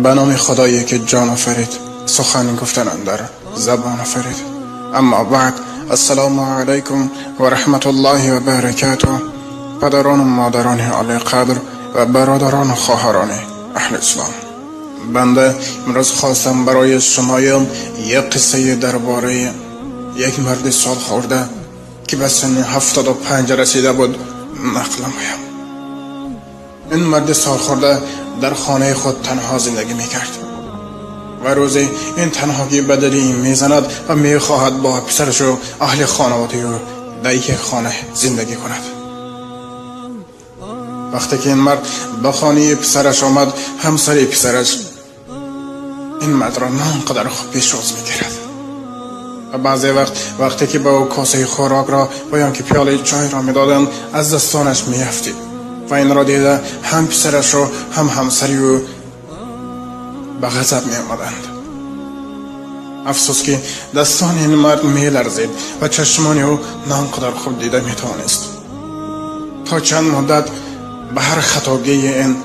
به نام خدایی که جان آفرید، سخن گفتن اندر زبان آفرید. اما بعد، السلام علیکم و رحمت الله و برکاته. پدران و مادران عالی قدر و برادران و خواهران اهل اسلام، بنده امروز خواستم برای شمایان یک قصه درباره یک مرد سال خورده که به سن 75 رسیده بود نقل نمایم. این مرد سال خورده در خانه خود تنها زندگی میکرد و روزی این تنهایی به دلی میزند و میخواهد با پسرش و اهل خانواده او در یک خانه زندگی کند. وقتی که این مرد به خانه پسرش آمد، همسر پسرش این مرد را نه آنقدر خوب پیش‌روز میگیرد و بعضی وقتی که به او کاسه خوراک را و یا که پیاله چای را میدادند، از دستانش میافتید و این را دیده هم پسرش و هم همسری او به غضب می آمدند. افسوس که دستان این مرد می لرزید و چشمان او نه آنقدر خوب دیده می توانست. تا چند مدت به هر خطاگی این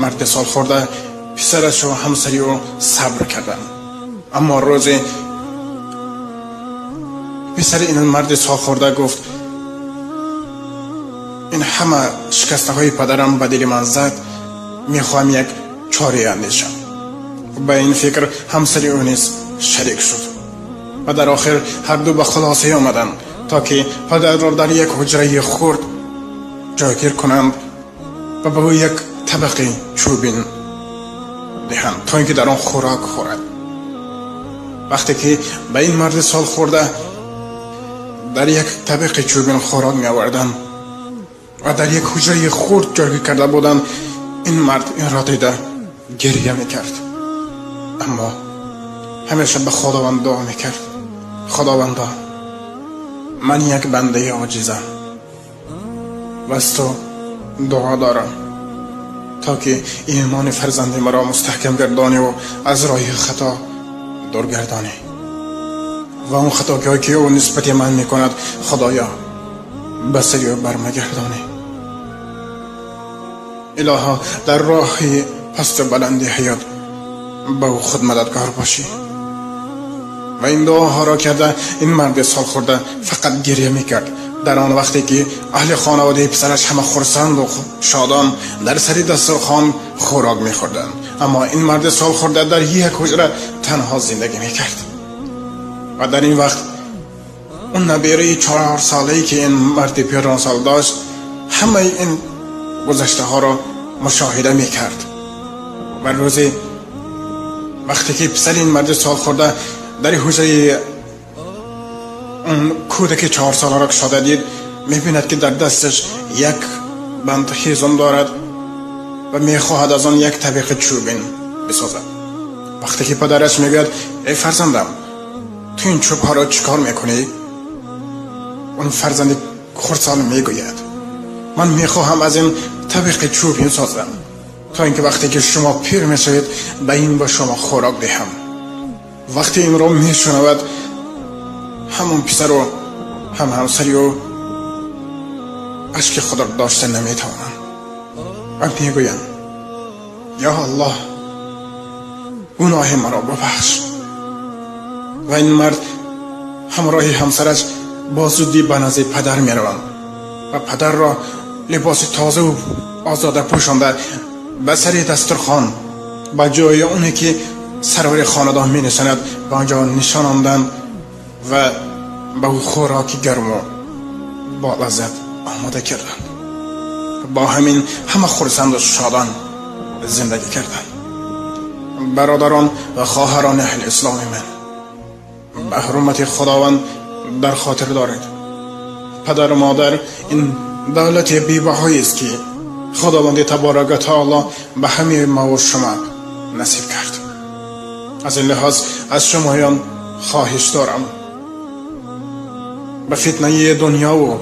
مرد سال خورده پسرش و همسری او صبر کردند. اما روزی پسر این مرد سال خورده گفت: این همه شکسته های پدرم به دل من زد، میخواهم یک چاره اندیشم. به این فکر همسری او نیز شریک شد و در آخر هر دو به خلاصه آمدند تا که پدر را در یک حجره خرد جایگیر کنند و به او یک طبق چوبین دهند تا اینکه در آن خوراک خورد. وقتی که به این مرد سال خورده در یک طبق چوبین خوراک می آوردند و در یک حجره خرد جایگیر کرده بودند، این مرد این را دیده گریه میکرد، اما همیشه به خداوند دعا میکرد: خداوندا، من یک بنده عاجزم و از تو دعا دارم تا که ایمان فرزند مرا مستحکم گردانی و از راه خطا دور گردانی و اون خطاهایی که او نسبت من میکند خدایا به سری او برمگردانی. الها در راه پست و بلندی حیات به او خود مددگار باشی. و این دعاها را کرده این مرد سال خورده فقط گریه میکرد در آن وقتی که اهل خانواده پسرش همه خرسند و شادان در سر دسترخوان خوراک میخوردند، اما این مرد سال خورده در یک حجره تنها زندگی میکرد. و در این وقت اون نبیره 4 ساله‌ای که این مرد 15 سال داشت همه این گذشته ها را مشاهده میکرد. و روزی وقتی که پسر این مرد سال خورده در حجره اون کودک 4 ساله را شده دید، میبیند که در دستش یک بند هیزم دارد و میخواهد از آن یک طبق چوبین بسازد. وقتی که پدرش میگوید: ای فرزندم، تو این چوب ها را چیکار میکنی؟ اون فرزند خردسال میگوید: من میخواهم از این طبق چوبین سازم تا اینکه وقتی که شما پیر میشوید به این با شما خوراک دهم. وقتی این را میشنود همون پسر و هم همسری و اشک خود را داشته نمیتوانند و میگویند: یا الله، گناه مرا ببخش. و این مرد همراه همسرش با زودی به نزد پدر میروند و پدر را لباس تازه و آزاده پوشانده به سر دسترخوان به جای اونی که سرور خاندان می نشاند به آنجا نشاناندند و به او خوراکی گرم و با لذت آماده کردند. با همین همه خرسند و شادان زندگی کردند. برادران و خواهران اهل اسلام من، به حرمت خداوند در خاطر دارید پدر و مادر این دولت بی‌بهایی است که خداوند تبارک و تعالی به همه ما و شما نصیب کرد. از این لحاظ از شمایان خواهش دارم به فتنه دنیا و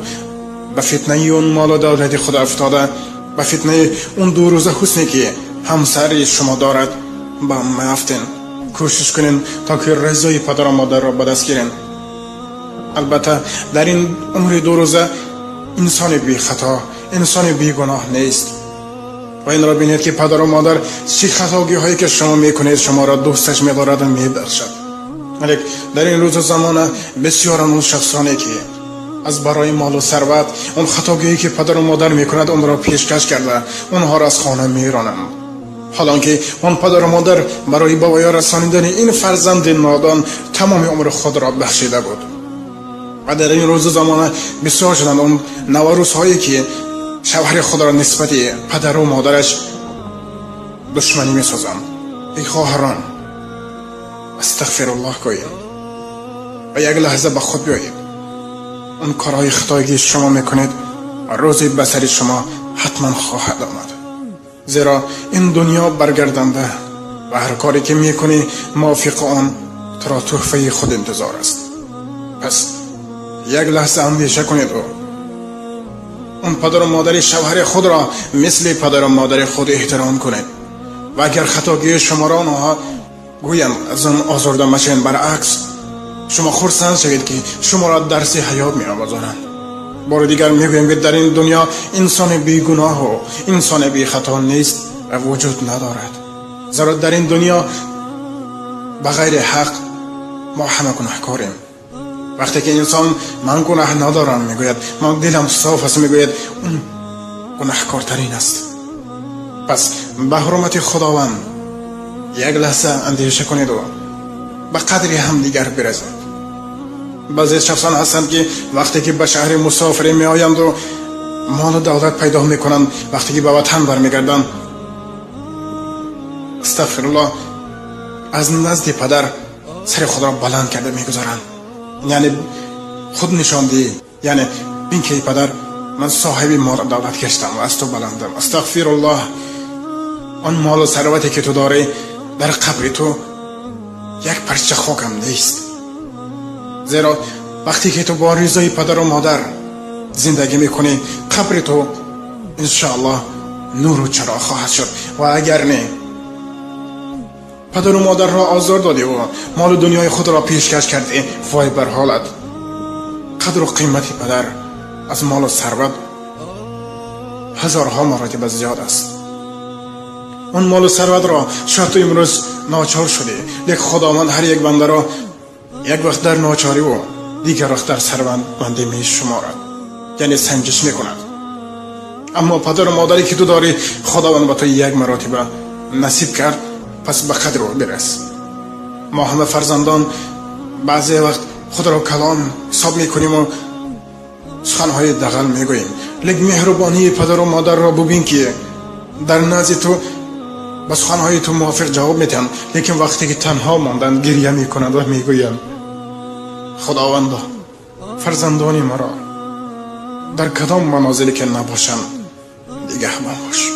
به فتنه اون مال و دولت خود افتاده، به فتنه اون 2 روزه حسنی که همسر شما دارد با میافتین. کوشش کنین تا که رضای پدر و مادر را به دست گیرین. البته در این عمر 2 روزه انسان بی خطا، انسان بی گناه نیست. و این را بینید که پدر و مادر چه خطاگی هایی که شما میکنید شما را دوستش می‌دارد و میبخشد. ولی در این روز و زمان بسیار اون شخصانی که از برای مال و ثروت اون خطاگی که پدر و مادر میکند اون را پیشکش کرده اونها را از خانه میرانند، حالان که اون پدر و مادر برای به پایان رسانیدن این فرزند نادان تمام عمر خود را بخشیده بود. و در این روز و زمان بسیار شدند اون نوروزهایی که شوهر خود را نسبت پدر و مادرش دشمنی میسازند. ای خواهران، استغفر الله کنید و یک لحظه به خود بیایید. اون کارهای خطایی شما میکنید روزی به سر شما حتما خواهد آمد، زیرا این دنیا برگردنده و هر کاری که میکنی موافق آن تو را تحفه خود انتظار است. پس یک لحظه اندیشه کنید و اون پدر و مادر شوهر خود را مثل پدر و مادر خود احترام کنید و اگر خطاگی شما را آنها گویند از آن آزرده مشین، برعکس شما خرسند شوید که شما را درس حیات می آموزانند. بار دیگر میگویم که در این دنیا انسان بی گناه و انسان بی خطا نیست و وجود ندارد، زیرا در این دنیا بغیر حق ما همه گناهکاریم. وقتی که انسان من گناه ندارم میگوید، من دلم صاف است میگوید، اون گناهکارترین است. پس به حرمت خداوند یک لحظه اندیشه کنید و به قدری هم دیگر برسید. بعضی شخصان هستند که وقتی که به شهر مسافری می آیند و مال و دولت پیدا می کنند، وقتی که به وطن برمیگردند استغفر الله از نزد پدر سر خود را بلند کرده میگذارند، یعنی خود نشاندی، یعنی بین که پدر من صاحب مال و دولت گشتم و از تو بلندم. استغفر الله، آن مال و ثروتی که تو داری در قبر تو یک پرچه خاکم نیست، زیرا وقتی که تو با رضای پدر و مادر زندگی میکنی قبر تو انشاءالله نور و چراغ خواهد شد. و اگر نه پدر و مادر را آزار دادی و مال و دنیای خود را پیشکش کردی، وای بر حالت. قدر و قیمت پدر از مال و ثروت هزارها مراتب زیاد است. اون مال و ثروت را شاید تو امروز ناچار شدی، لیک خداوند هر یک بنده را یک وقت در ناچاری و دیگر وقت در ثروتمندی می شمارد، یعنی سنجش می کند. اما پدر و مادری که تو داری خداوند به تو یک مراتبه نصیب کرد، پس به قدر برس. ما همه فرزندان بعضی وقت خود را کلام حساب می کنیم و سخنهای دغل می گوییم، لیک مهربانی پدر و مادر را ببین که در نزد تو با سخنهای تو موافق جواب میتن، لیکن وقتی که تنها ماندن گریه میکنند و میگویند خداوندا فرزندان مرا در کدام منازلی که نباشم نگهبان باش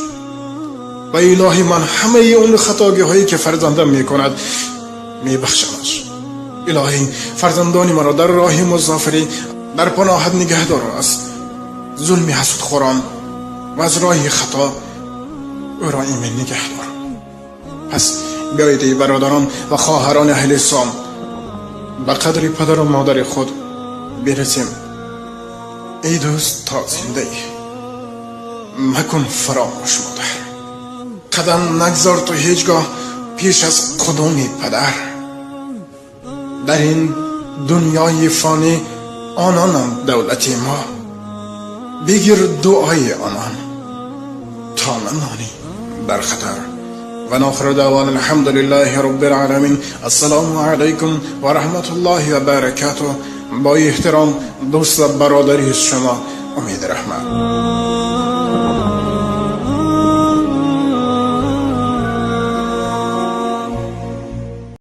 و الهی من همه اون خطاگی هایی که فرزندم میکند میبخشمش. الهی فرزندان مرا در راه مسافری در پناهت نگه دار، از ظلم حسد خوران و از راه خطا او را ایمن نگه دار. پس بیایید ای برادران و خواهران اهل اسلام به قدر پدر و مادر خود برسیم. ای دوست تا زنده ای مکن فراموش مادر، قدم نگذار تو هیچگاه پیش از قدوم پدر. در این دنیای فانی آنانم دولت ما، بگیر دعای آنان تا نمانی در خطر. و ناخر دعوانا الحمد لله رب العالمین. السلام علیکم و رحمت الله و برکاته. با احترام دوست و برادری شما امید رحمت.